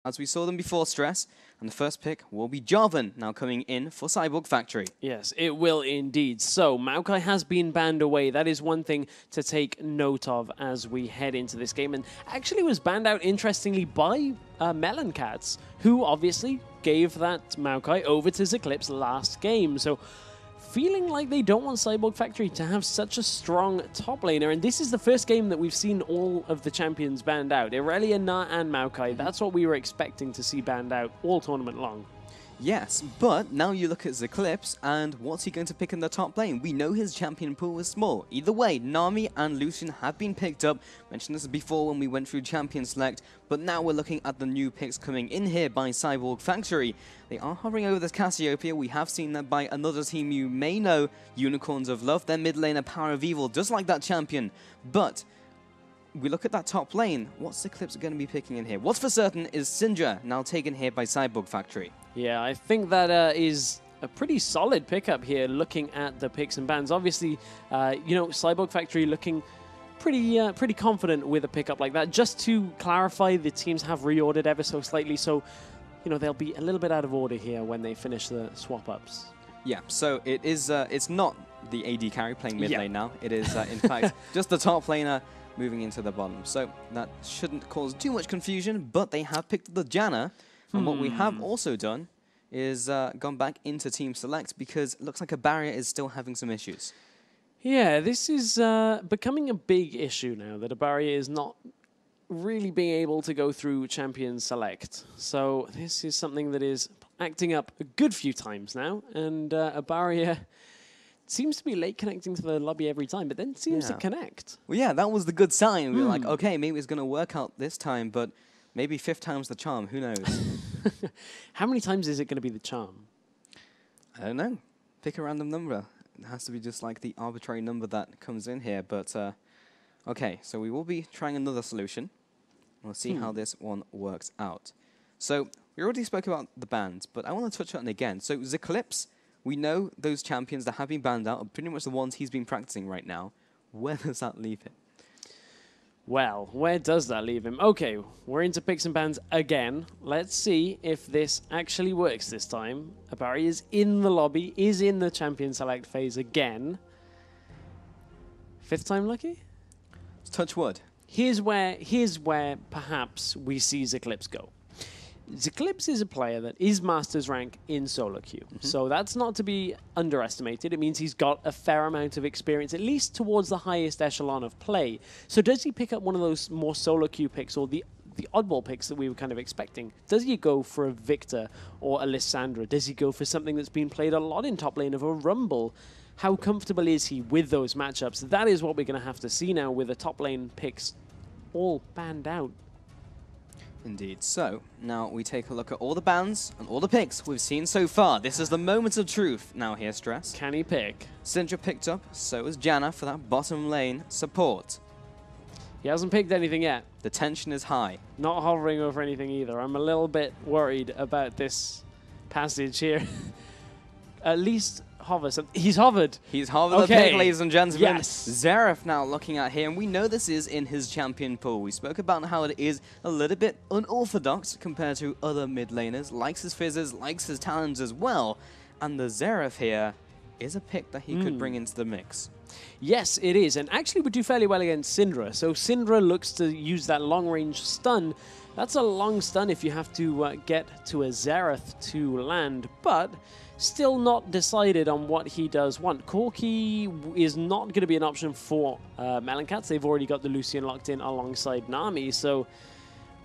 as we saw them before, Stress, and the first pick will be Jarvan, now coming in for Cyborg Factory. Yes, it will indeed. So, Maokai has been banned away. That is one thing to take note of as we head into this game. And actually was banned out, interestingly, by Meloncats, who obviously gave that Maokai over to Eclipse last game. So, feeling like they don't want Cyborg Factory to have such a strong top laner. And this is the first game that we've seen all of the champions banned out. Irelia, Na, and Maokai. That's what we were expecting to see banned out all tournament long. Yes, but now you look at Eclipse, and what's he going to pick in the top lane? We know his champion pool is small. Either way, Nami and Lucian have been picked up. Mentioned this before when we went through Champion Select, but now we're looking at the new picks coming in here by Cyborg Factory. They are hovering over this Cassiopeia. We have seen that by another team you may know, Unicorns of Love. Their mid laner, Power of Evil, just like that champion. But we look at that top lane. What's Eclipse going to be picking in here? What's for certain is Syndra, now taken here by Cyborg Factory. Yeah, I think that is a pretty solid pickup here, looking at the picks and bans. Obviously, you know, Cyborg Factory looking pretty confident with a pickup like that. Just to clarify, the teams have reordered ever so slightly, so you know they'll be a little bit out of order here when they finish the swap-ups. Yeah, so it is. It's not the AD carry playing mid lane now. It is, in fact, just the top laner moving into the bottom. So that shouldn't cause too much confusion, but they have picked the Janna. And what we have also done is gone back into Team Select because it looks like a barrier is still having some issues. Yeah, this is becoming a big issue now, that a barrier is not really being able to go through Champion Select. So this is something that is acting up a good few times now, and a barrier seems to be late connecting to the lobby every time, but then seems to connect. Well, yeah, that was the good sign. We were like, okay, maybe it's going to work out this time, but maybe fifth time's the charm. Who knows? How many times is it going to be the charm? I don't know. Pick a random number. It has to be just like the arbitrary number that comes in here. But, okay, so we will be trying another solution. We'll see how this one works out. So we already spoke about the bans, but I want to touch on it again. So Eclipse, we know those champions that have been banned out are pretty much the ones he's been practicing right now. Where does that leave him? Well, where does that leave him? Okay, we're into picks and bans again. Let's see if this actually works this time. Abari is in the lobby, is in the champion select phase again. Fifth time lucky? Touch wood. Here's where perhaps we see Eclipse go. Eclipse is a player that is Masters rank in solo queue. So that's not to be underestimated. It means he's got a fair amount of experience, at least towards the highest echelon of play. So does he pick up one of those more solo queue picks, or the oddball picks that we were kind of expecting? Does he go for a Victor or a Lissandra? Does he go for something that's been played a lot in top lane of a Rumble? How comfortable is he with those matchups? That is what we're going to have to see now with the top lane picks all banned out. Indeed. So, now we take a look at all the bans and all the picks we've seen so far. This is the moment of truth. Now here, Stress. Can he pick? Syndra picked up, so is Janna for that bottom lane support. He hasn't picked anything yet. The tension is high. Not hovering over anything either. I'm a little bit worried about this passage here. At least hover. He's hovered. He's hovered the pick, ladies and gentlemen. Yes. Xerath now looking at here, and we know this is in his champion pool. We spoke about how it is a little bit unorthodox compared to other mid laners. Likes his fizzes, likes his talents as well. And the Xerath here is a pick that he could bring into the mix. Yes, it is. And actually would do fairly well against Syndra. So Syndra looks to use that long-range stun. That's a long stun if you have to get to a Xerath to land. But still not decided on what he does want. Corki is not going to be an option for Meloncats. They've already got the Lucian locked in alongside Nami. So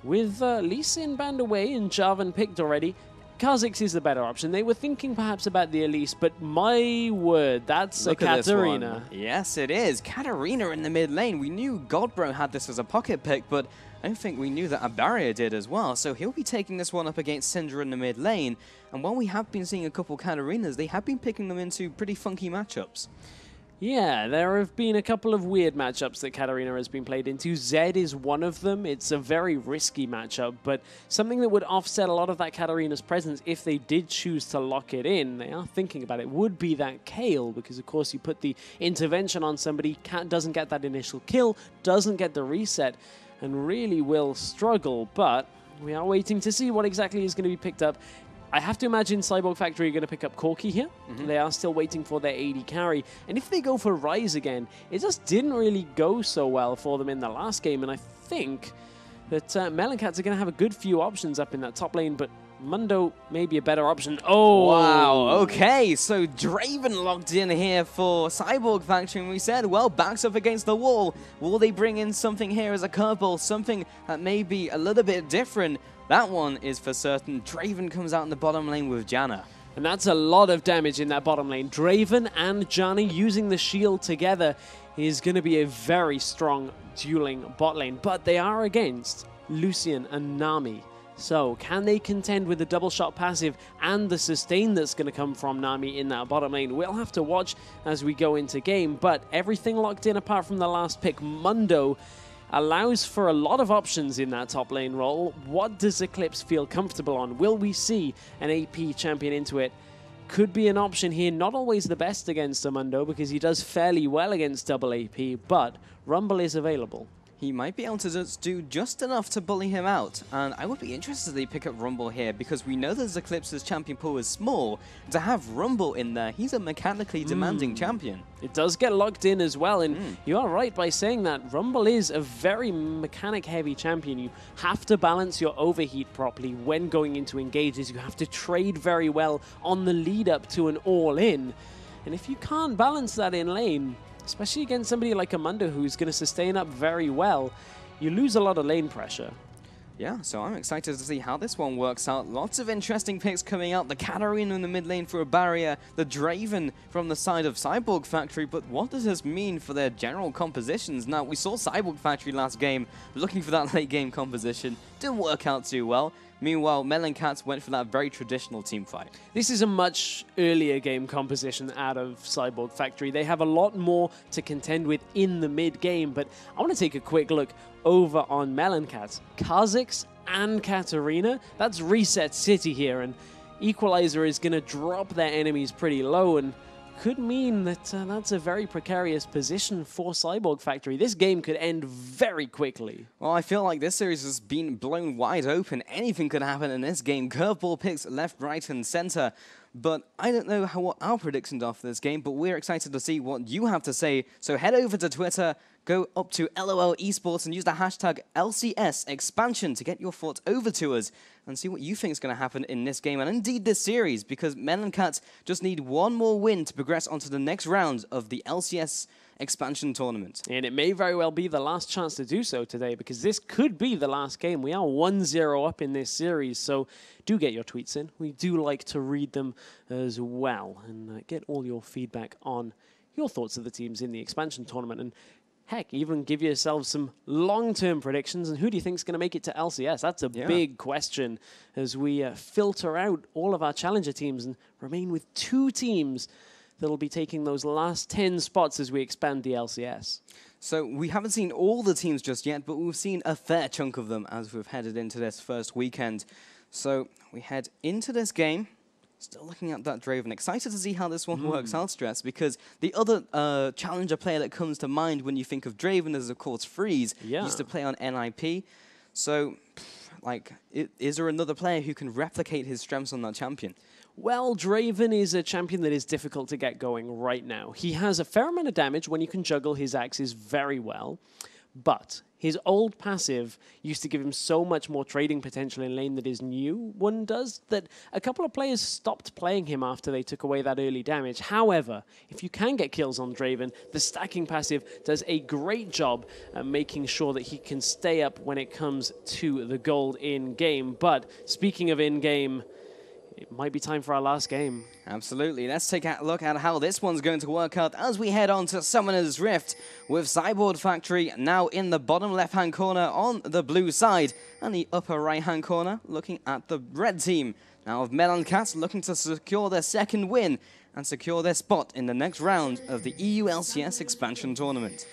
with Lee Sin banned away and Jarvan picked already, Kha'Zix is the better option. They were thinking perhaps about the Elise, but my word, that's a Katarina. Yes, it is. Katarina in the mid lane. We knew Godbro had this as a pocket pick, but I don't think we knew that Abaria did as well. So he'll be taking this one up against Syndra in the mid lane. And while we have been seeing a couple Katarinas, they have been picking them into pretty funky matchups. Yeah, there have been a couple of weird matchups that Katarina has been played into. Zed is one of them. It's a very risky matchup, but something that would offset a lot of that Katarina's presence if they did choose to lock it in. They are thinking about it. Would be that Kayle, because of course you put the intervention on somebody, doesn't get that initial kill, doesn't get the reset, and really will struggle. But We are waiting to see what exactly is going to be picked up. I have to imagine Cyborg Factory are going to pick up Corki here. They are still waiting for their AD carry. And if they go for Ryze again, it just didn't really go so well for them in the last game. And I think that Meloncats are going to have a good few options up in that top lane, but Mundo may be a better option. Oh! Wow, okay, so Draven locked in here for Cyborg Factory, and we said, well, backs up against the wall. Will they bring in something here as a curveball, something that may be a little bit different? That one is for certain. Draven comes out in the bottom lane with Janna. And that's a lot of damage in that bottom lane. Draven and Janna using the shield together is going to be a very strong dueling bot lane. But they are against Lucian and Nami. So can they contend with the double shot passive and the sustain that's going to come from Nami in that bottom lane? We'll have to watch as we go into game. But everything locked in apart from the last pick. Mundo allows for a lot of options in that top lane role. What does Eclipse feel comfortable on? Will we see an AP champion into it? Could be an option here. Not always the best against Mundo because he does fairly well against double AP, but Rumble is available. He might be able to just do just enough to bully him out, and I would be interested if they pick up Rumble here because we know that Eclipse's champion pool is small. To have Rumble in there, he's a mechanically demanding champion. It does get locked in as well, and you are right by saying that. Rumble is a very mechanic-heavy champion. You have to balance your overheat properly when going into engages. You have to trade very well on the lead-up to an all-in, and if you can't balance that in lane, especially against somebody like Mundo who's going to sustain up very well, you lose a lot of lane pressure. Yeah, so I'm excited to see how this one works out. Lots of interesting picks coming out. The Katarina in the mid lane for a barrier, the Draven from the side of Cyborg Factory, but what does this mean for their general compositions? Now, we saw Cyborg Factory last game, looking for that late game composition. Didn't work out too well. Meanwhile, Meloncats went for that very traditional team fight. This is a much earlier game composition out of Cyborg Factory. They have a lot more to contend with in the mid-game, but I want to take a quick look over on Meloncats. Kha'Zix and Katarina, that's Reset City here, and Equalizer is going to drop their enemies pretty low, and could mean that that's a very precarious position for Cyborg Factory. This game could end very quickly. Well, I feel like this series has been blown wide open. Anything could happen in this game. Curveball picks left, right, and center. But I don't know what our predictions are for this game, but we're excited to see what you have to say. So head over to Twitter, go up to LOL eSports and use the hashtag LCS expansion to get your thoughts over to us and see what you think is going to happen in this game and indeed this series, because Meloncats just need one more win to progress onto the next round of the LCS expansion tournament. And it may very well be the last chance to do so today, because this could be the last game. We are 1-0 up in this series, so do get your tweets in. We do like to read them as well and get all your feedback on your thoughts of the teams in the expansion tournament. And heck, even give yourselves some long-term predictions. And who do you think is going to make it to LCS? That's a big question as we filter out all of our challenger teams and remain with 2 teams that'll be taking those last 10 spots as we expand the LCS. So we haven't seen all the teams just yet, but we've seen a fair chunk of them as we've headed into this first weekend. So we head into this game, still looking at that Draven. Excited to see how this one works out, Stress, because the other challenger player that comes to mind when you think of Draven is, of course, Freeze. He used to play on NIP. So, like, is there another player who can replicate his strengths on that champion? Well, Draven is a champion that is difficult to get going right now. He has a fair amount of damage when you can juggle his axes very well, but his old passive used to give him so much more trading potential in lane that his new one does, that a couple of players stopped playing him after they took away that early damage. However, if you can get kills on Draven, the stacking passive does a great job at making sure that he can stay up when it comes to the gold in-game. But speaking of in-game, it might be time for our last game. Absolutely. Let's take a look at how this one's going to work out as we head on to Summoner's Rift with Cyborg Factory now in the bottom left-hand corner on the blue side and the upper right-hand corner looking at the red team. Now of Meloncats looking to secure their second win and secure their spot in the next round of the EU LCS expansion tournament.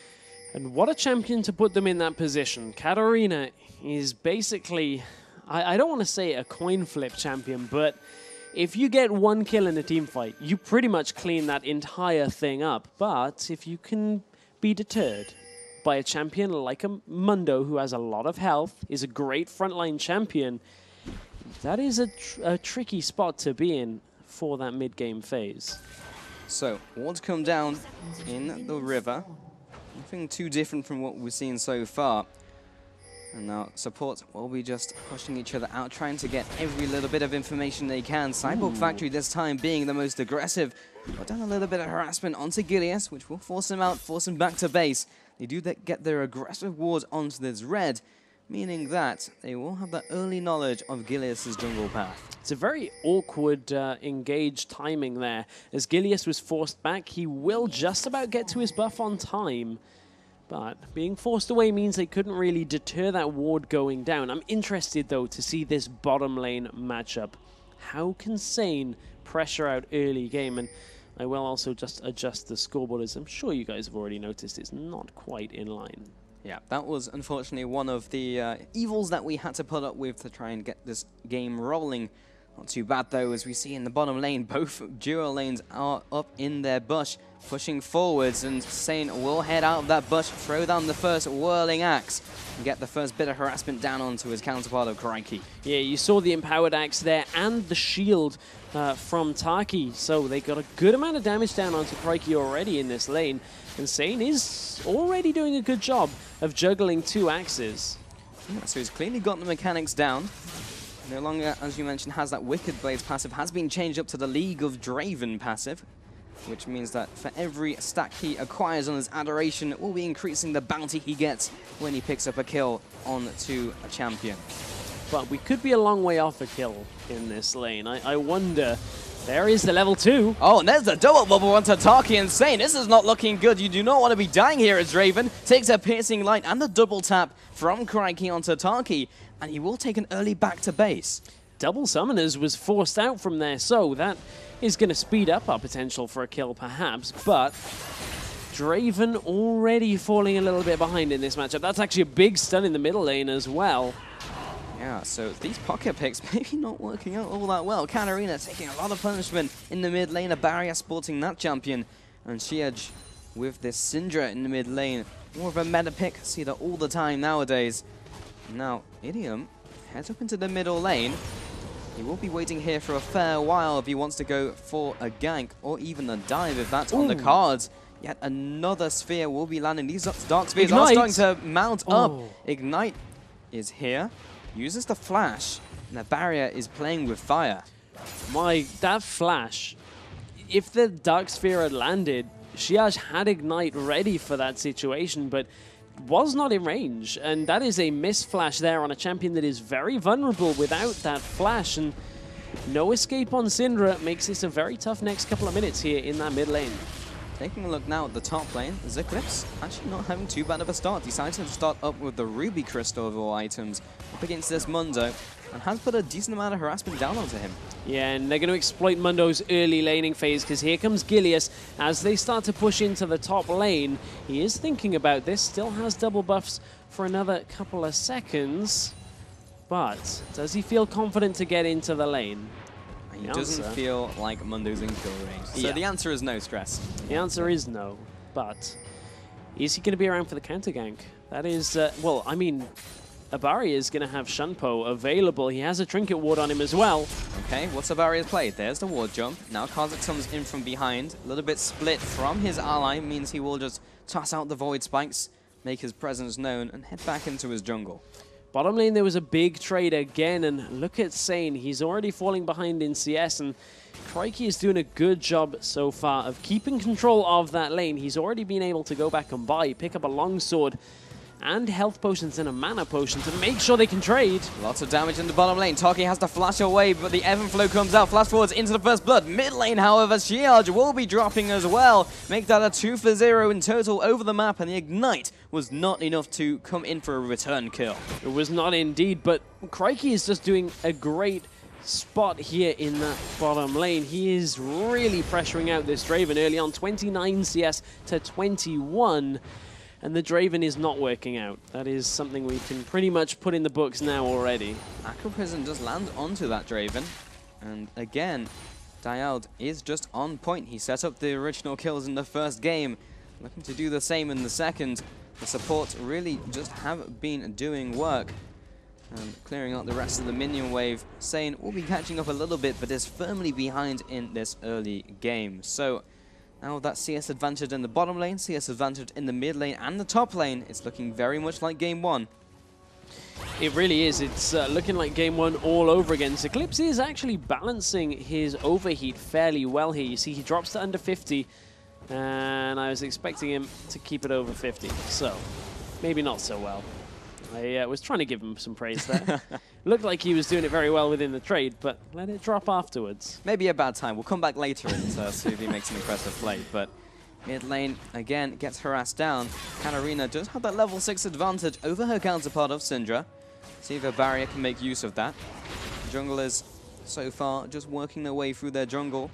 And what a champion to put them in that position. Katarina is basically, I don't want to say a coin flip champion, but if you get 1 kill in a team fight, you pretty much clean that entire thing up. But if you can be deterred by a champion like a Mundo, who has a lot of health, is a great frontline champion, that is a tricky spot to be in for that mid-game phase. So, ward's come down in the river. Nothing too different from what we've seen so far. And now support will be just pushing each other out, trying to get every little bit of information they can. Cyborg Factory this time being the most aggressive. Got down a little bit of harassment onto Gilius, which will force him out, force him back to base. They do get their aggressive ward onto this red, meaning that they will have that early knowledge of Gilius' jungle path. It's a very awkward engaged timing there. As Gilius was forced back, he will just about get to his buff on time. But being forced away means they couldn't really deter that ward going down. I'm interested, though, to see this bottom lane matchup. How can Sane pressure out early game? And I will also just adjust the scoreboard, as I'm sure you guys have already noticed it's not quite in line. Yeah, that was unfortunately one of the evils that we had to put up with to try and get this game rolling. Not too bad, though, as we see in the bottom lane, both duo lanes are up in their bush, pushing forwards, and Sane will head out of that bush, throw down the first whirling axe, and get the first bit of harassment down onto his counterpart of Crikey. Yeah, you saw the empowered axe there, and the shield from Taki, so they got a good amount of damage down onto Crikey already in this lane, and Sane is already doing a good job of juggling two axes. Yeah, so he's clearly got the mechanics down. No longer, as you mentioned, has that Wicked Blades passive, has been changed up to the League of Draven passive, which means that for every stack he acquires on his Adoration, it will be increasing the bounty he gets when he picks up a kill onto a champion. But we could be a long way off a kill in this lane. I wonder. There is the level 2. Oh, and there's a double bubble onto Taki and Sane. This is not looking good. You do not want to be dying here as Draven takes a piercing light and the double tap from Crikey onto Taki, and he will take an early back to base. Double Summoners was forced out from there, so that is going to speed up our potential for a kill perhaps, but Draven already falling a little bit behind in this matchup. That's actually a big stun in the middle lane as well. Yeah, so these pocket picks maybe not working out all that well. Katarina taking a lot of punishment in the mid lane, a barrier sporting that champion, and Shiaj with this Syndra in the mid lane. More of a meta pick, see that all the time nowadays. Now, Idiom heads up into the middle lane. He will be waiting here for a fair while if he wants to go for a gank or even a dive if that's on the cards. Yet another sphere will be landing. These dark spheres are starting to mount up. Ignite is here, uses the flash, and the barrier is playing with fire. That flash, if the dark sphere had landed, Shiaj had Ignite ready for that situation, but was not in range, and that is a miss flash there on a champion that is very vulnerable without that flash, and no escape on Syndra makes this a very tough next couple of minutes here in that mid lane. Taking a look now at the top lane, Eclipse actually not having too bad of a start. Decided to start up with the Ruby Crystal of all items up against this Mundo, and has put a decent amount of harassment down onto him. Yeah, and they're going to exploit Mundo's early laning phase, because here comes Gilius as they start to push into the top lane. He is thinking about this, still has double buffs for another couple of seconds, but does he feel confident to get into the lane? He doesn't feel like Mundo's in kill range. So the answer is no stress. The answer is no, but is he going to be around for the counter gank? That is, well, I mean, Abari is going to have Shunpo available. He has a Trinket Ward on him as well. Okay, what's Abari's play? There's the ward jump. Now Kha'Zix comes in from behind. A little bit split from his ally means he will just toss out the Void Spikes, make his presence known, and head back into his jungle. Bottom lane, there was a big trade again, and look at Sane. He's already falling behind in CS, and Crikey is doing a good job so far of keeping control of that lane. He's already been able to go back and pick up a longsword and health potions and a mana potion to make sure they can trade. Lots of damage in the bottom lane. Taki has to flash away, but the Evan Flow comes out. Flash forwards into the first blood. Mid lane, however, Shiaj will be dropping as well. Make that a 2-for-0 in total over the map, and the Ignite was not enough to come in for a return kill. It was not indeed, but Crikey is just doing a great spot here in that bottom lane. He is really pressuring out this Draven early on, 29 CS to 21. And the Draven is not working out. That is something we can pretty much put in the books now already. Acro Prison does land onto that Draven. And again, Dialed is just on point. He set up the original kills in the first game. Looking to do the same in the second. The support really just have been doing work and clearing out the rest of the minion wave. Sane will be catching up a little bit, but is firmly behind in this early game. So now that CS advantage in the bottom lane, CS advantage in the mid lane and the top lane, it's looking very much like game one. It really is. It's looking like game one all over again. So Eclipse is actually balancing his overheat fairly well here. You see he drops to under 50, and I was expecting him to keep it over 50. So maybe not so well. I was trying to give him some praise there. Looked like he was doing it very well within the trade, but let it drop afterwards. Maybe a bad time. We'll come back later and see if he makes an impressive play. But mid lane, again, gets harassed down. Katarina does have that level 6 advantage over her counterpart of Syndra. See if her barrier can make use of that. Junglers, so far, just working their way through their jungle.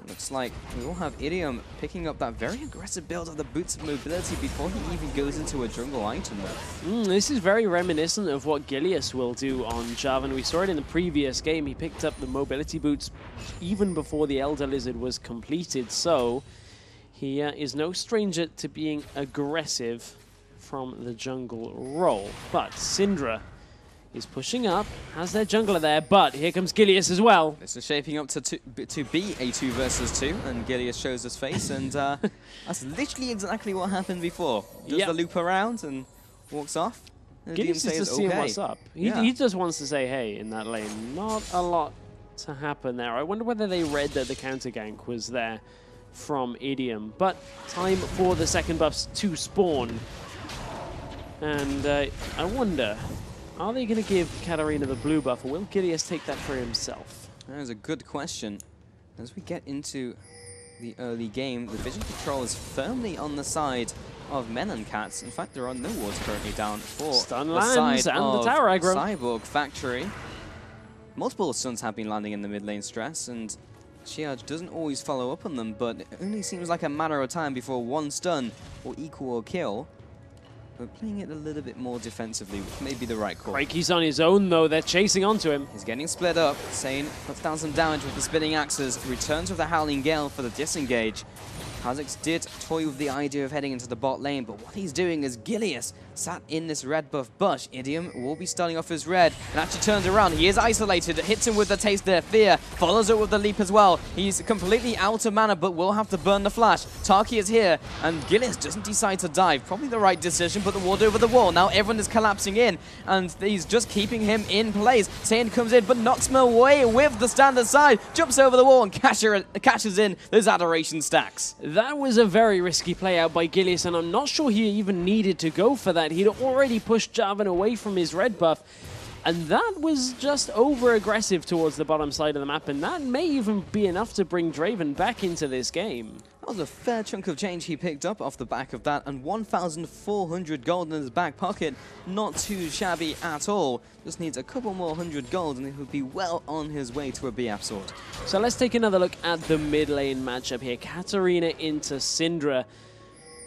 Looks like we will have Idiom picking up that very aggressive build of the Boots of Mobility before he even goes into a jungle item there. This is very reminiscent of what Gilius will do on Jarvan. We saw it in the previous game. He picked up the Mobility Boots even before the Elder Lizard was completed. So he is no stranger to being aggressive from the jungle role. But Syndra is pushing up, has their jungler there, but here comes Gilius as well. This is shaping up to be a 2 versus 2, and Gilius shows his face, and that's literally exactly what happened before. Does the loop around and walks off. And Gilius is just seeing what's up. He just wants to say hey in that lane. Not a lot to happen there. I wonder whether they read that the counter gank was there from Idiom, but time for the second buffs to spawn. And I wonder, are they going to give Katarina the blue buff, or will Gilius take that for himself? That is a good question. As we get into the early game, the vision control is firmly on the side of Meloncats. In fact, there are no wards currently down for Stun the lands side and of the tower aggro. Cyborg Factory. Multiple stuns have been landing in the mid lane stress, and Shiaj doesn't always follow up on them, but it only seems like a matter of time before one stun will equal a kill. But playing it a little bit more defensively, which may be the right call. Craiky's on his own, though. They're chasing onto him. He's getting split up. Sane puts down some damage with the spinning axes, returns with the Howling Gale for the disengage. Kha'Zix did toy with the idea of heading into the bot lane, but what he's doing is Gilius sat in this red buff bush. Idiom will be starting off his red and actually turns around. He is isolated, hits him with the taste there. Fear follows it with the leap as well. He's completely out of mana, but will have to burn the flash. Taki is here, and Gilius doesn't decide to dive. Probably the right decision, put the ward over the wall. Now everyone is collapsing in, and he's just keeping him in place. Sane comes in, but knocks him away with the standard side. Jumps over the wall and catches in those adoration stacks. That was a very risky play out by Gilius, and I'm not sure he even needed to go for that. He'd already pushed Jarvan away from his red buff, and that was just over-aggressive towards the bottom side of the map, and that may even be enough to bring Draven back into this game. That was a fair chunk of change he picked up off the back of that, and 1,400 gold in his back pocket. Not too shabby at all. Just needs a couple more 100 gold, and he would be well on his way to a BF sword. So let's take another look at the mid lane matchup here. Katarina into Syndra.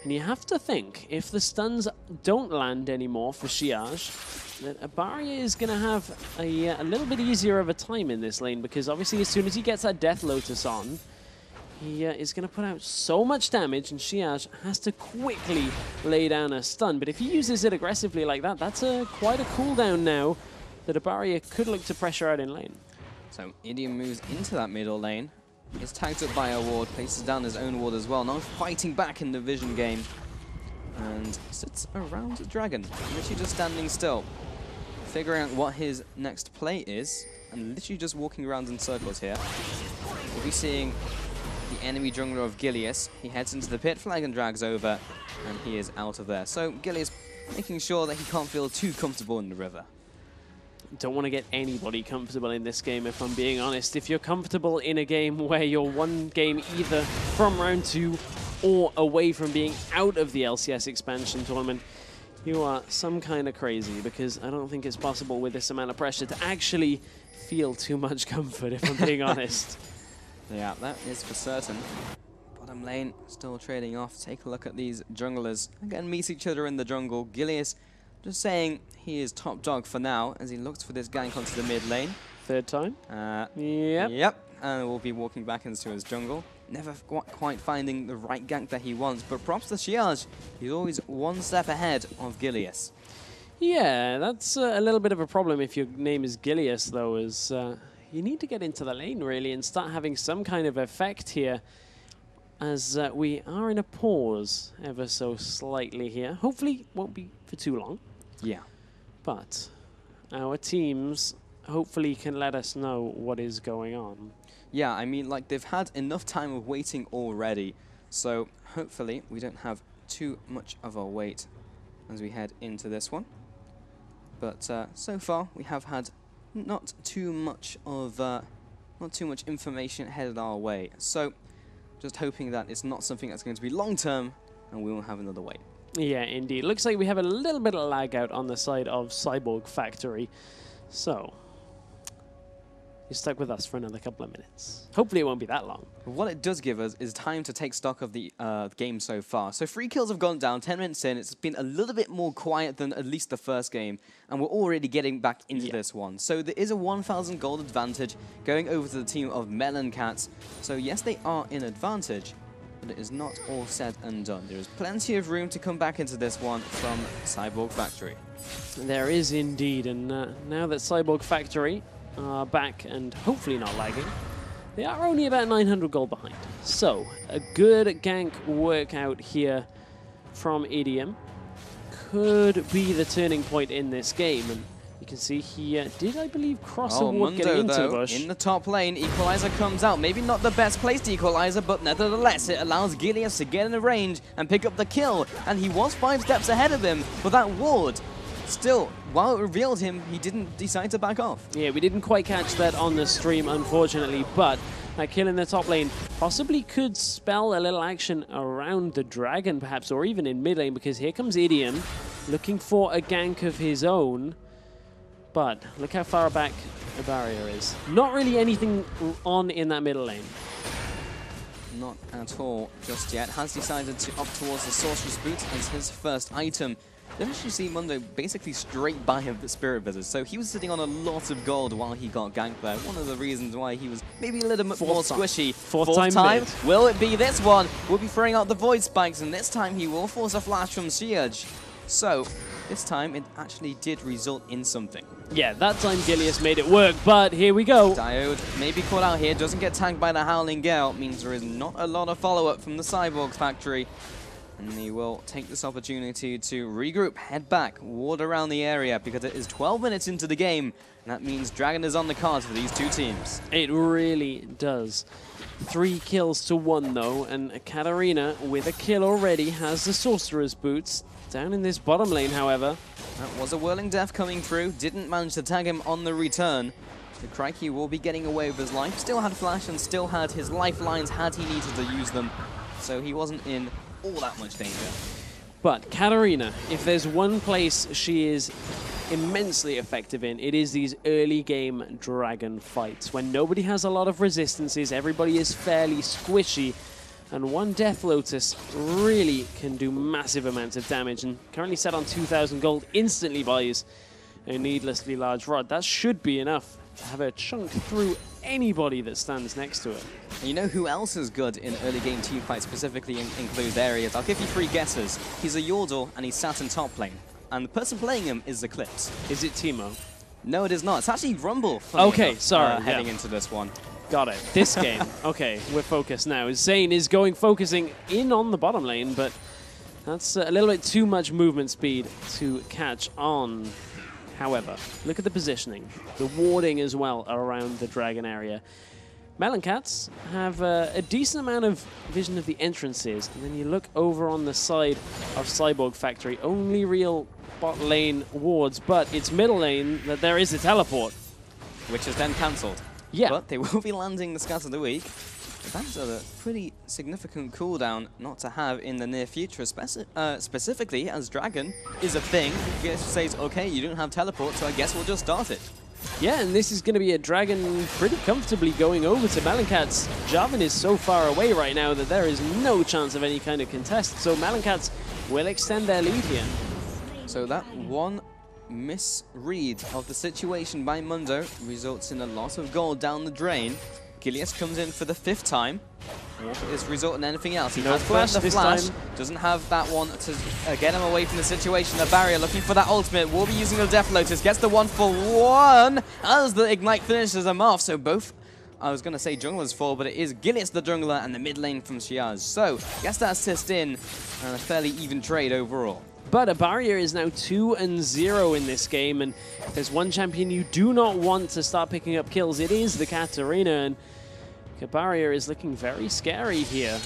And you have to think, if the stuns don't land anymore for Shiaj, that a barrier is going to have a little bit easier of a time in this lane, because obviously as soon as he gets that Death Lotus on, he is going to put out so much damage, and Shiaj has to quickly lay down a stun. But if he uses it aggressively like that, that's quite a cooldown now that a barrier could look to pressure out in lane. So Idiom moves into that middle lane. Is tagged up by a ward, places down his own ward as well. Now fighting back in the vision game. And sits around the dragon, literally just standing still. Figuring out what his next play is, and literally just walking around in circles here. We'll be seeing the enemy jungler of Gilius. He heads into the pit, flag and drags over, and he is out of there. So Gilius making sure that he can't feel too comfortable in the river. Don't want to get anybody comfortable in this game, if I'm being honest. If you're comfortable in a game where you're one game either from round 2 or away from being out of the LCS expansion tournament, you are some kind of crazy, because I don't think it's possible with this amount of pressure to actually feel too much comfort, if I'm being honest. Yeah, that is for certain. Bottom lane still trading off. Take a look at these junglers. Again, meet each other in the jungle. Gilius just saying he is top dog for now as he looks for this gank onto the mid lane. Third time? Yep. And we'll be walking back into his jungle. never quite finding the right gank that he wants. But props to Shiaj, he's always one step ahead of Gilius. Yeah, that's a little bit of a problem if your name is Gilius, though, is you need to get into the lane, really, and start having some kind of effect here, as we are in a pause ever so slightly here. Hopefully won't be for too long. Yeah. But our teams hopefully can let us know what is going on. Yeah, I mean, like, they've had enough time of waiting already, so hopefully we don't have too much of a wait as we head into this one. But so far we have had not too much information headed our way. So just hoping that it's not something that's going to be long term and we won't have another wait. Yeah, indeed. Looks like we have a little bit of lag out on the side of Cyborg Factory. So you're stuck with us for another couple of minutes. Hopefully it won't be that long. What it does give us is time to take stock of the game so far. So 3 kills have gone down, 10 minutes in. It's been a little bit more quiet than at least the first game, and we're already getting back into this one. So there is a 1,000 gold advantage going over to the team of Meloncats. So yes, they are in advantage, but it is not all said and done. There is plenty of room to come back into this one from Cyborg Factory. There is indeed, and now that Cyborg Factory are back and hopefully not lagging, they are only about 900 gold behind. So a good gank workout here from Idiom could be the turning point in this game. And you can see he did, I believe, cross a ward getting into the bush. In the top lane, Equalizer comes out. Maybe not the best placed Equalizer, but nevertheless it allows Gilius to get in the range and pick up the kill. And he was 5 steps ahead of him for that ward. Still, while it revealed him, he didn't decide to back off. Yeah, we didn't quite catch that on the stream, unfortunately, but that kill in the top lane possibly could spell a little action around the dragon, perhaps, or even in mid lane, because here comes Idiom looking for a gank of his own. But look how far back the barrier is. Not really anything on in that middle lane. Not at all just yet. Has decided to opt towards the Sorcerer's Boot as his first item. Then you see Mundo basically straight by him the Spirit Visage, so he was sitting on a lot of gold while he got ganked there. One of the reasons why he was maybe a little bit more squishy. Fourth time? Will it be this one? We'll be throwing out the Void Spikes, and this time he will force a flash from Siege. So this time it actually did result in something. Yeah, that time Gilius made it work, but here we go. Diode maybe caught out here, doesn't get tagged by the Howling Gale, means there is not a lot of follow-up from the Cyborg Factory. And he will take this opportunity to regroup, head back, ward around the area, because it is 12 minutes into the game, and that means Dragon is on the cards for these two teams. It really does. 3 kills to 1, though, and Katarina, with a kill already, has the Sorcerer's Boots. Down in this bottom lane, however. That was a Whirling Death coming through, didn't manage to tag him on the return. The Crikey will be getting away with his life, still had Flash and still had his lifelines had he needed to use them, so he wasn't in all that much danger. But Katarina, if there's one place she is immensely effective in, it is these early game dragon fights. When nobody has a lot of resistances, everybody is fairly squishy, and one Death Lotus really can do massive amounts of damage, and currently set on 2,000 gold instantly buys a needlessly large rod. That should be enough to have her chunk through anybody that stands next to it. And you know who else is good in early game team fights, specifically in closed areas? I'll give you 3 guesses. He's a Yordle and he's sat in top lane. And the person playing him is Eclipse. Is it Teemo? No, it is not. It's actually Rumble. Okay, sorry. Heading into this one. Got it. This game. Okay, we're focused now. Zane is focusing in on the bottom lane, but that's a little bit too much movement speed to catch on. However, look at the positioning, the warding as well around the dragon area. Meloncats have a decent amount of vision of the entrances, and then you look over on the side of Cyborg Factory, only real bot lane wards, but it's middle lane that there is a teleport. Which is then cancelled. Yeah. But they will be landing the Scatter of the Week. That's a pretty significant cooldown not to have in the near future, specifically as Dragon is a thing. It says, okay, you don't have teleport, so I guess we'll just start it. Yeah, and this is going to be a Dragon pretty comfortably going over to Meloncats. Jarvan is so far away right now that there is no chance of any kind of contest, so Meloncats will extend their lead here. So that one misread of the situation by Mundo results in a lot of gold down the drain. Gilius comes in for the 5th time. or if it's result in anything else. He No has burnt flash the this flash, time. doesn't have that one to get him away from the situation. The barrier looking for that ultimate, will be using the Death Lotus, gets the 1-for-1 as the Ignite finishes him off. So both, I was going to say junglers fall, but it is Gillia's the jungler and the mid lane from Shiaz. So gets that assist in and a fairly even trade overall. But a barrier is now 2-0 in this game, and if there's one champion you do not want to start picking up kills, it is the Katarina, and Barrier is looking very scary here.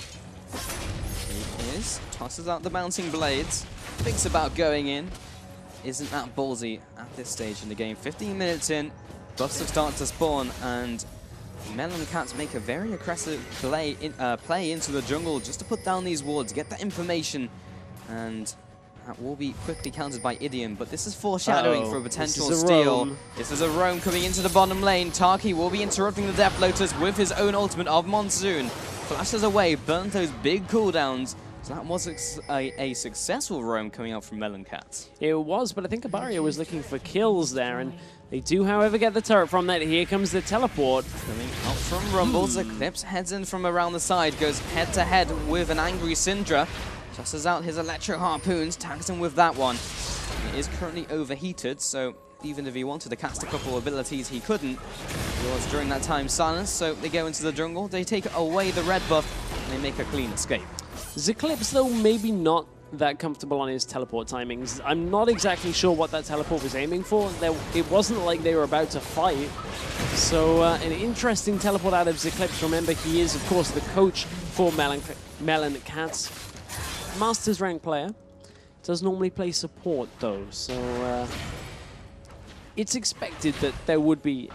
He is. Tosses out the bouncing blades. Thinks about going in. Isn't that ballsy at this stage in the game. 15 minutes in, buffs have started to spawn, and Meloncats make a very aggressive play into the jungle just to put down these wards, get that information, and that will be quickly countered by Idiom, but this is foreshadowing for a potential steal. This is a roam coming into the bottom lane. Taki will be interrupting the Death Lotus with his own ultimate of Monsoon. Flashes away, burns those big cooldowns. So that was a successful roam coming out from Meloncats. It was, but I think a barrier was looking for kills there, and they do, however, get the turret from that. Here comes the teleport. Coming out from Rumbles, Eclipse heads in from around the side, goes head-to-head with an angry Syndra. Tosses out his electric harpoons, tags him with that one. He is currently overheated, so even if he wanted to cast a couple of abilities, he couldn't. He was during that time silenced, so they go into the jungle, they take away the red buff, and they make a clean escape. Eclipse, though, maybe not that comfortable on his teleport timings. I'm not exactly sure what that teleport was aiming for. It wasn't like they were about to fight. So an interesting teleport out of Eclipse. Remember, he is, of course, the coach for Meloncats. Masters rank player. Does normally play support, though. So it's expected that there would be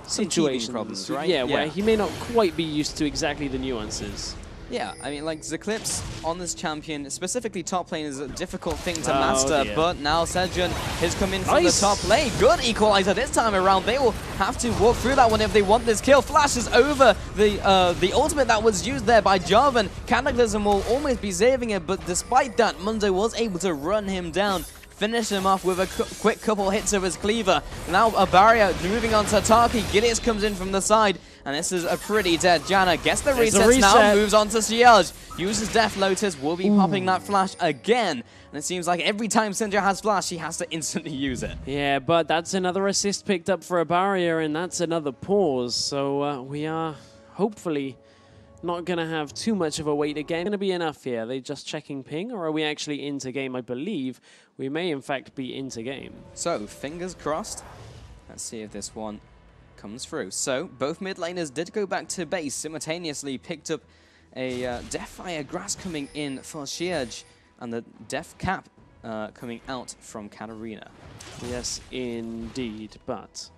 situations, problems, right? Yeah, where he may not quite be used to exactly the nuances. Yeah, I mean, like, Eclipse on this champion, specifically top lane, is a difficult thing to master, but now Sejun has come in from the top lane. Good equalizer this time around. They will have to walk through that one if they want this kill. Flashes over the ultimate that was used there by Jarvan. Cataclysm will almost be saving it, but despite that, Mundo was able to run him down. Finish him off with a quick couple hits of his cleaver. Now a barrier moving on to Taki. Gillias comes in from the side, and this is a pretty dead Janna. Gets the reset now, moves on to Siege. Uses Death Lotus, will be popping that flash again. And it seems like every time Syndra has flash, she has to instantly use it. Yeah, but that's another assist picked up for a barrier, and that's another pause. So we are hopefully not going to have too much of a wait again. Going to be enough here. Are they just checking ping, or are we actually into game? I believe we may, in fact, be into game. So, fingers crossed. Let's see if this one comes through. So, both mid laners did go back to base, simultaneously picked up a Deathfire Grass coming in for Shiaj, and the Death Cap coming out from Katarina. Yes, indeed. But,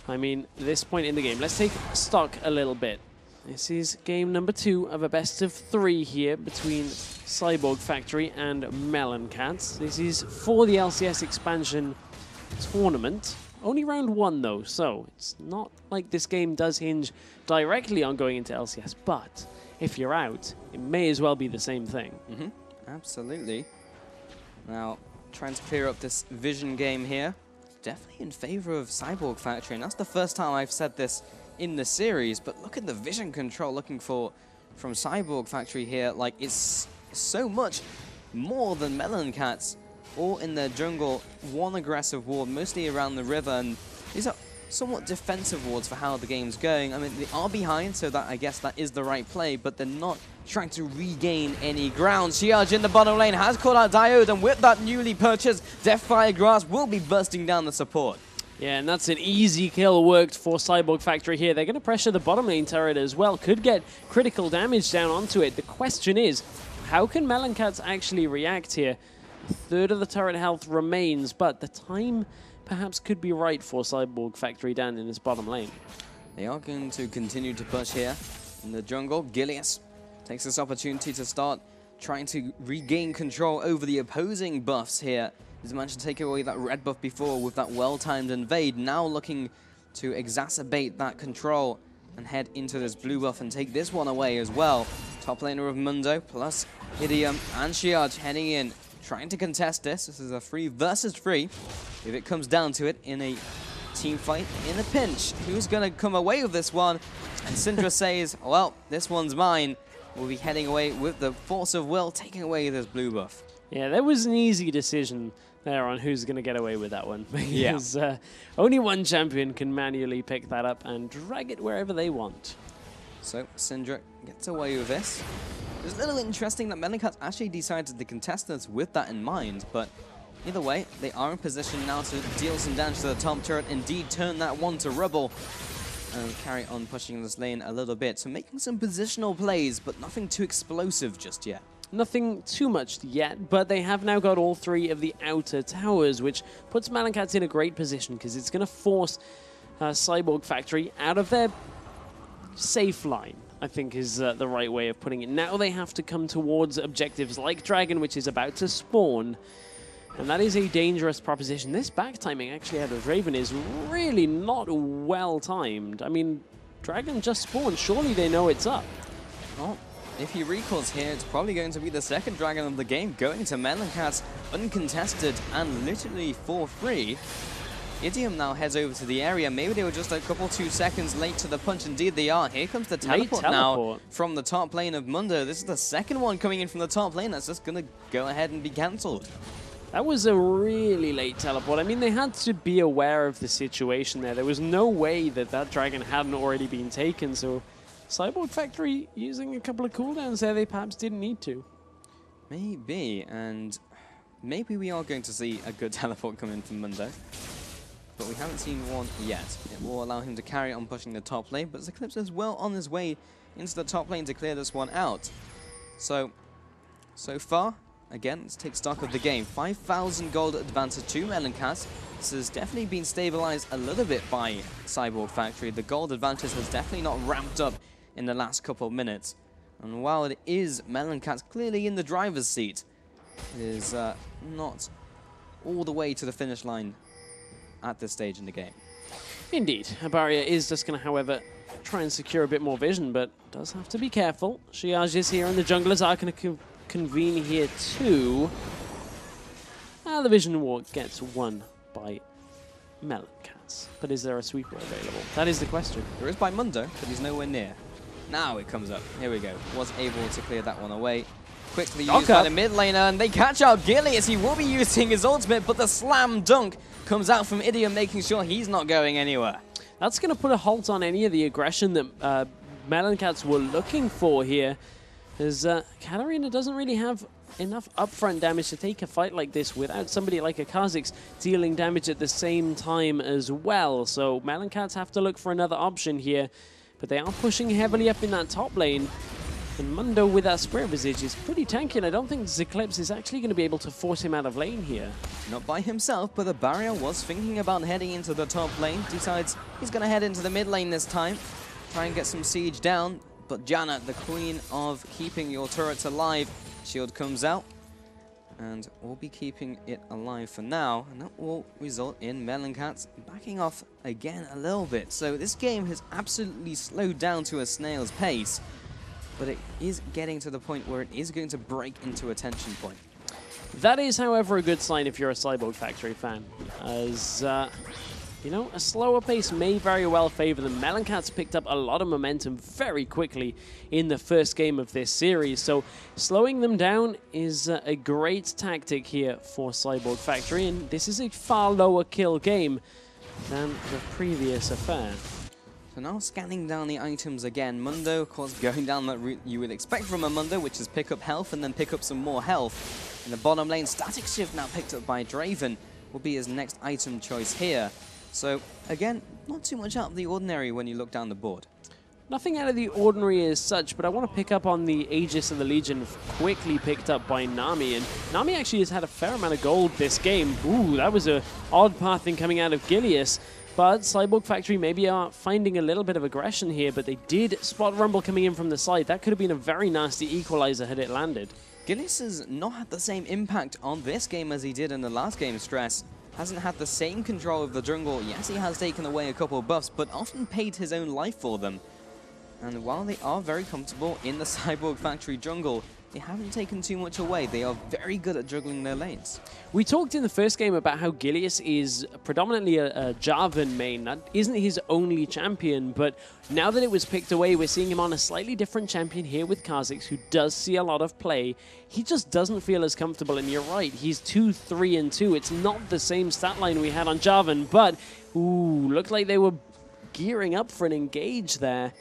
I mean, this point in the game, let's take stock a little bit. This is game number 2 of a best of 3 here between Cyborg Factory and Meloncats. This is for the LCS expansion tournament. Only round 1 though, so it's not like this game does hinge directly on going into LCS, but if you're out, it may as well be the same thing. Absolutely. Now, trying to clear up this vision game here. Definitely in favor of Cyborg Factory, and that's the first time I've said this in the series, but look at the vision control looking for from Cyborg Factory here. Like, it's so much more than Meloncats. All in their jungle, one aggressive ward, mostly around the river, and these are somewhat defensive wards for how the game's going. I mean, they are behind, so that I guess that is the right play, but they're not trying to regain any ground. Shiaj in the bottom lane has called out Diode, and with that newly purchased Deathfire Grass will be bursting down the support. Yeah, and that's an easy kill worked for Cyborg Factory here. They're going to pressure the bottom lane turret as well. Could get critical damage down onto it. The question is, how can Meloncats actually react here? A third of the turret health remains, but the time perhaps could be right for Cyborg Factory down in this bottom lane. They are going to continue to push here in the jungle. Gillias takes this opportunity to start trying to regain control over the opposing buffs here. He's managed to take away that red buff before with that well-timed invade. Now looking to exacerbate that control and head into this blue buff and take this one away as well. Top laner of Mundo plus Idiom and Shiaj heading in, trying to contest this. This is a 3 versus 3. If it comes down to it in a team fight in a pinch. Who's going to come away with this one? And Syndra says, well, this one's mine. We'll be heading away with the force of will, taking away this blue buff. Yeah, there was an easy decision there on who's going to get away with that one. Because only one champion can manually pick that up and drag it wherever they want. So Syndra gets away with this. It's a little interesting that Meloncats actually decided to contest this with that in mind, but either way, they are in position now to deal some damage to the top turret, indeed turn that one to rubble, and carry on pushing this lane a little bit. So making some positional plays, but nothing too explosive just yet. Nothing too much yet, but they have now got all 3 of the outer towers, which puts Meloncats in a great position because it's going to force Cyborg Factory out of their safe line, I think is the right way of putting it. Now they have to come towards objectives like Dragon, which is about to spawn. And that is a dangerous proposition. This back timing actually out of Draven is really not well timed. I mean, Dragon just spawned. Surely they know it's up. Well, if he recalls here, it's probably going to be the second Dragon of the game going to Meloncats uncontested and literally for free. Idiom now heads over to the area. Maybe they were just a couple 2 seconds late to the punch. Indeed they are. Here comes the teleport now from the top lane of Mundo. This is the second one coming in from the top lane. That's just going to go ahead and be cancelled. That was a really late teleport. I mean, they had to be aware of the situation there. There was no way that that dragon hadn't already been taken, so Cyborg Factory using a couple of cooldowns there they perhaps didn't need to. Maybe, and maybe we are going to see a good teleport come in from Mundo, but we haven't seen one yet. It will allow him to carry on pushing the top lane, but Eclipse is well on his way into the top lane to clear this one out. So far, again, let's take stock of the game. 5,000 gold advantage to Meloncats. This has definitely been stabilized a little bit by Cyborg Factory. The gold advantage has definitely not ramped up in the last couple of minutes. And while it is Meloncats clearly in the driver's seat, it is not all the way to the finish line at this stage in the game. Indeed. Abaria is just going to, however, try and secure a bit more vision, but does have to be careful. Shiage is here, and the junglers are going to convene here too. The vision war gets won by Meloncats. But is there a sweeper available? That is the question. There is by Mundo, but he's nowhere near. Now it comes up. Here we go. Was able to clear that one away. Quickly used by the mid laner, and they catch out Gilius. He will be using his ultimate, but the slam dunk comes out from Idiom, making sure he's not going anywhere. That's going to put a halt on any of the aggression that Meloncats were looking for here, as Katarina doesn't really have enough upfront damage to take a fight like this without somebody like a Kha'Zix dealing damage at the same time as well. So Meloncats have to look for another option here, but they are pushing heavily up in that top lane. And Mundo with that Spirit Visage is pretty tanky, and I don't think Eclipse is actually going to be able to force him out of lane here. Not by himself, but the barrier was thinking about heading into the top lane. Decides he's going to head into the mid lane this time. Try and get some siege down. But Janna, the queen of keeping your turrets alive, shield comes out. And we'll be keeping it alive for now. And that will result in Meloncats backing off again a little bit. So this game has absolutely slowed down to a snail's pace. But it is getting to the point where it is going to break into a tension point. That is, however, a good sign if you're a Cyborg Factory fan, as, you know, a slower pace may very well favor them. Meloncats picked up a lot of momentum very quickly in the first game of this series, so slowing them down is a great tactic here for Cyborg Factory, and this is a far lower kill game than the previous affair. So now scanning down the items again, Mundo, of course, going down that route you would expect from a Mundo, which is pick up health and then pick up some more health. In the bottom lane, Static Shift now picked up by Draven will be his next item choice here. So again, not too much out of the ordinary when you look down the board. Nothing out of the ordinary as such, but I want to pick up on the Aegis of the Legion quickly picked up by Nami. And Nami actually has had a fair amount of gold this game. Ooh, that was an odd pathing coming out of Gilius. But Cyborg Factory maybe are finding a little bit of aggression here, but they did spot Rumble coming in from the side. That could have been a very nasty equalizer had it landed. Gilius has not had the same impact on this game as he did in the last game, Stress. Hasn't had the same control of the jungle. Yes, he has taken away a couple of buffs, but often paid his own life for them. And while they are very comfortable in the Cyborg Factory jungle, they haven't taken too much away. They are very good at juggling their lanes. We talked in the first game about how Gilius is predominantly a Jarvan main. That isn't his only champion, but now that it was picked away, we're seeing him on a slightly different champion here with Kha'Zix, who does see a lot of play. He just doesn't feel as comfortable, and you're right, he's 2-3-2. It's not the same stat line we had on Jarvan, but ooh, looked like they were gearing up for an engage there.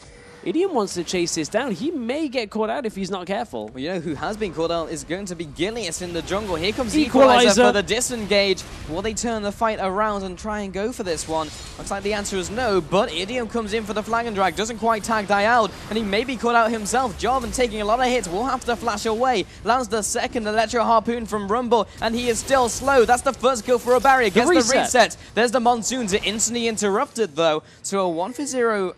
Idiom wants to chase this down. He may get caught out if he's not careful. Well, you know who has been caught out is going to be Gilius in the jungle. Here comes Equalizer for the disengage. Will they turn the fight around and try and go for this one? Looks like the answer is no, but Idiom comes in for the flag and drag. Doesn't quite tag die out, and he may be caught out himself. Jarvan taking a lot of hits. Will have to flash away. Lands the second Electro Harpoon from Rumble, and he is still slow. That's the first kill for a barrier. Gets the reset. There's the Monsoons. It instantly interrupted, though. So a 1-0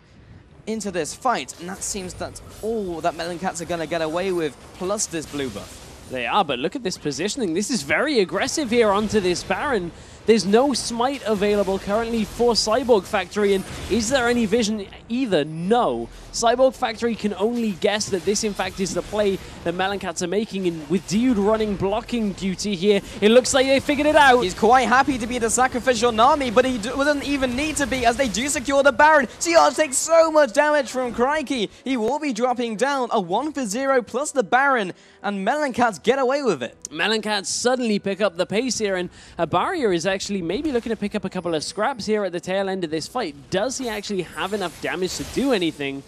into this fight, and that seems that's all that Meloncats are going to get away with, plus this blue buff. They are, but look at this positioning. This is very aggressive here onto this Baron. There's no smite available currently for Cyborg Factory, and is there any vision either? No. Cyborg Factory can only guess that this, in fact, is the play that Meloncats are making, and with Dude running blocking duty here, it looks like they figured it out. He's quite happy to be the sacrificial Nami, but he doesn't even need to be, as they do secure the Baron. CR takes so much damage from Crikey. He will be dropping down a 1-0 plus the Baron, and Meloncats get away with it. Meloncats suddenly pick up the pace here, and a barrier is actually maybe looking to pick up a couple of scraps here at the tail end of this fight. Does he actually have enough damage to do anything?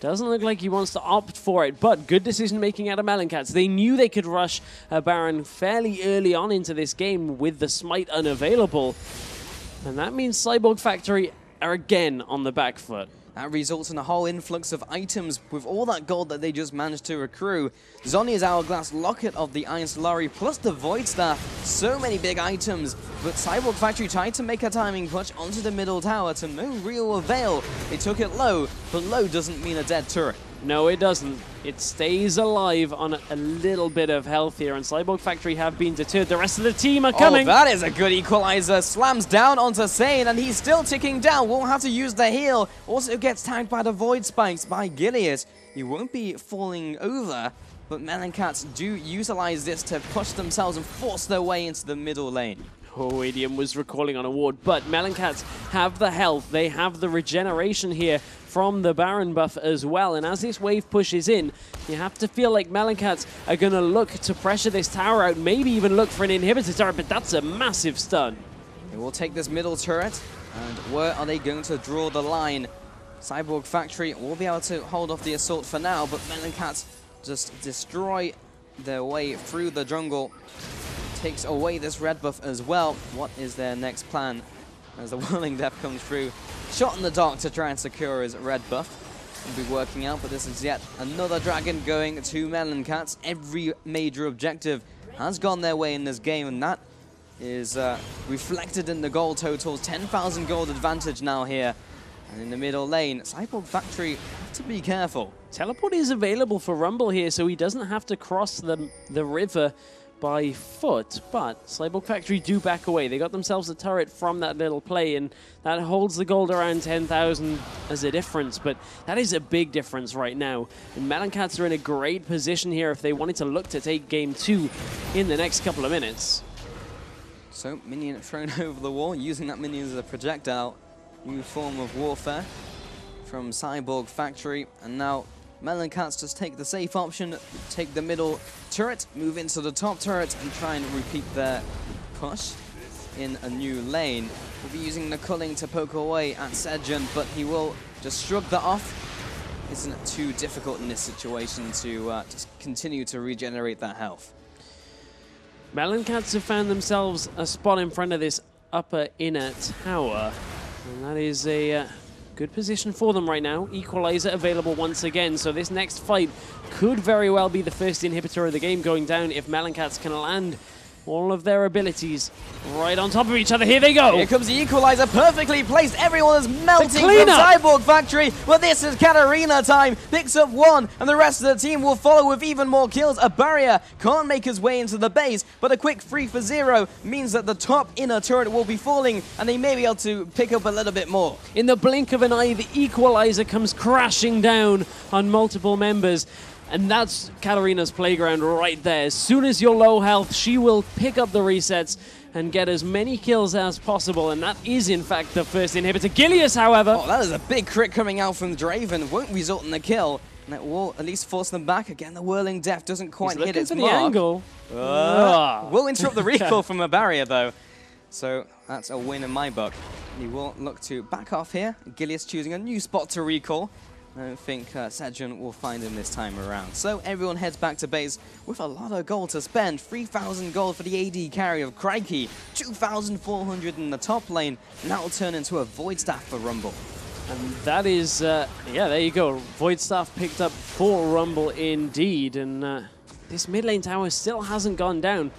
Doesn't look like he wants to opt for it, but good decision-making out of Meloncats. They knew they could rush a Baron fairly early on into this game with the smite unavailable, and that means Cyborg Factory are again on the back foot. That results in a whole influx of items with all that gold that they just managed to accrue. Zhonya's Hourglass Locket of the Iron Solari plus the Void Staff. So many big items, but Cyborg Factory tried to make a timing push onto the middle tower to no real avail. They took it low, but low doesn't mean a dead turret. No, it doesn't. It stays alive on a little bit of health here, and Cyborg Factory have been deterred. The rest of the team are coming. Oh, that is a good equalizer. Slams down onto Sane, and he's still ticking down. Won't have to use the heal. Also gets tagged by the Void Spikes by Gilius. He won't be falling over, but Meloncats do utilize this to push themselves and force their way into the middle lane. Oh, Idiom was recalling on a ward, but Meloncats have the health. They have the regeneration here from the Baron buff as well. And as this wave pushes in, you have to feel like Meloncats are going to look to pressure this tower out, maybe even look for an inhibitor turret, but that's a massive stun. They will take this middle turret, and where are they going to draw the line? Cyborg Factory will be able to hold off the assault for now, but Meloncats just destroy their way through the jungle. Takes away this red buff as well. What is their next plan as the Whirling Death comes through? Shot in the dark to try and secure his red buff. Will be working out, but this is yet another dragon going to Meloncats. Every major objective has gone their way in this game, and that is reflected in the gold totals. 10,000 gold advantage now here. And in the middle lane, Cyborg Factory have to be careful. Teleport is available for Rumble here, so he doesn't have to cross the river by foot, but Cyborg Factory do back away. They got themselves a turret from that little play, and that holds the gold around 10,000 as a difference, but that is a big difference right now. And Meloncats are in a great position here if they wanted to look to take game 2 in the next couple of minutes. So, minion thrown over the wall, using that minion as a projectile. New form of warfare from Cyborg Factory, and now Meloncats just take the safe option, take the middle turret, move into the top turret, and try and repeat their push in a new lane. We'll be using the culling to poke away at Sejun, but he will just shrug that off. Isn't it too difficult in this situation to just continue to regenerate that health? Meloncats have found themselves a spot in front of this upper inner tower, and that is a good position for them right now. Equalizer available once again, so this next fight could very well be the first inhibitor of the game going down if Meloncats can land all of their abilities right on top of each other. Here they go. Here comes the equalizer, perfectly placed. Everyone is melting from Cyborg Factory. Well, this is Katarina time. Picks up one, and the rest of the team will follow with even more kills. A barrier can't make his way into the base, but a quick 3-for-0 means that the top inner turret will be falling, and they may be able to pick up a little bit more. In the blink of an eye, the equalizer comes crashing down on multiple members. And that's Katarina's playground right there. As soon as you're low health, she will pick up the resets and get as many kills as possible. And that is, in fact, the first inhibitor. Gilius, however... Oh, that is a big crit coming out from Draven. Won't result in the kill. And it will at least force them back. Again, the Whirling Death doesn't quite hit its mark. Angle. Will interrupt the recall from a barrier, though. So that's a win in my book. He will look to back off here. Gilius choosing a new spot to recall. I don't think Sejun will find him this time around. So everyone heads back to base with a lot of gold to spend. 3,000 gold for the AD carry of Crikey. 2,400 in the top lane. And that will turn into a Void Staff for Rumble. And that is, yeah, there you go. Void Staff picked up for Rumble indeed. And this mid lane tower still hasn't gone down.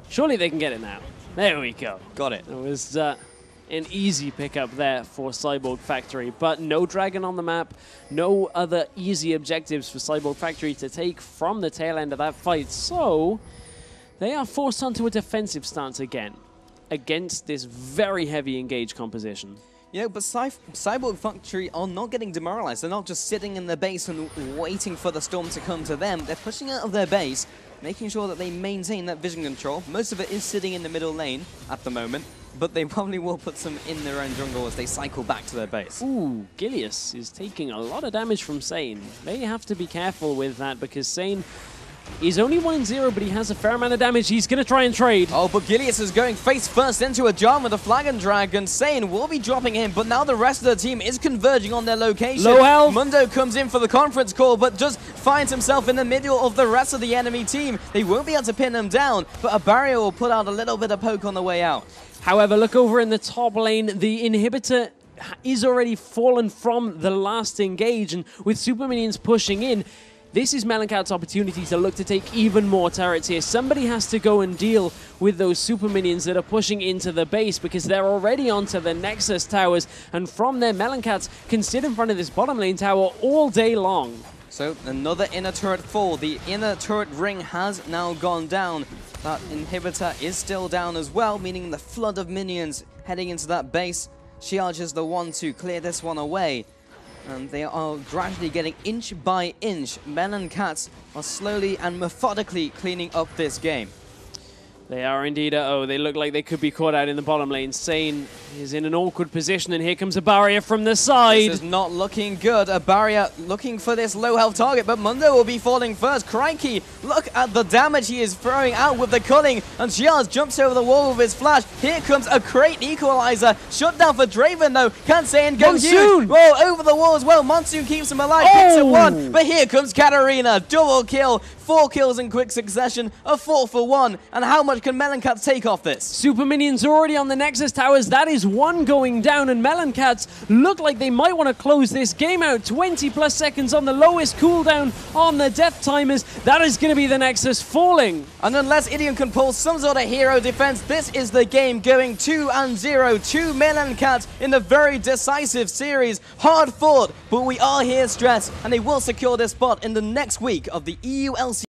Surely they can get it now. There we go. Got it. It was an easy pickup there for Cyborg Factory, but no dragon on the map, no other easy objectives for Cyborg Factory to take from the tail end of that fight. So they are forced onto a defensive stance again against this very heavy engaged composition. Yeah, but Cyborg Factory are not getting demoralized. They're not just sitting in their base and waiting for the storm to come to them. They're pushing out of their base, making sure that they maintain that vision control. Most of it is sitting in the middle lane at the moment, but they probably will put some in their own jungle as they cycle back to their base. Ooh, Gilius is taking a lot of damage from Sane. They have to be careful with that because Sane is only 1-0, but he has a fair amount of damage. He's going to try and trade. Oh, but Gilius is going face first into a jar with the Flagon Dragon. Sane will be dropping him, but now the rest of the team is converging on their location. Low health. Mundo comes in for the conference call, but just finds himself in the middle of the rest of the enemy team. They won't be able to pin him down, but a barrier will put out a little bit of poke on the way out. However, look over in the top lane. The inhibitor is already fallen from the last engage, and with super minions pushing in, this is Meloncats' opportunity to look to take even more turrets here. Somebody has to go and deal with those super minions that are pushing into the base because they're already onto the Nexus towers. And from there, Meloncats can sit in front of this bottom lane tower all day long. So another inner turret fall. The inner turret ring has now gone down. That inhibitor is still down as well, meaning the flood of minions heading into that base. Shiage is the one to clear this one away. And they are gradually getting inch by inch. Meloncats are slowly and methodically cleaning up this game. They are indeed. Uh-oh, they look like they could be caught out in the bottom lane. Sane is in an awkward position, and here comes a barrier from the side. This is not looking good. A barrier looking for this low health target, but Mundo will be falling first. Crikey, look at the damage he is throwing out with the culling, and Giaz jumps over the wall with his flash. Here comes a great equalizer. Shut down for Draven, though. Can't say and go huge. Roll over the wall as well. Monsoon keeps him alive, picks up one, but here comes Katarina. Double kill. 4 kills in quick succession, a 4-for-1. And how much can Meloncats take off this? Super minions already on the Nexus towers. That is one going down, and Meloncats look like they might want to close this game out. 20+ seconds on the lowest cooldown on the death timers. That is going to be the Nexus falling. And unless Idiom can pull some sort of hero defense, this is the game going 2-0 to Meloncats in a very decisive series. Hard fought, but we are here stressed, and they will secure this spot in the next week of the EU LCS.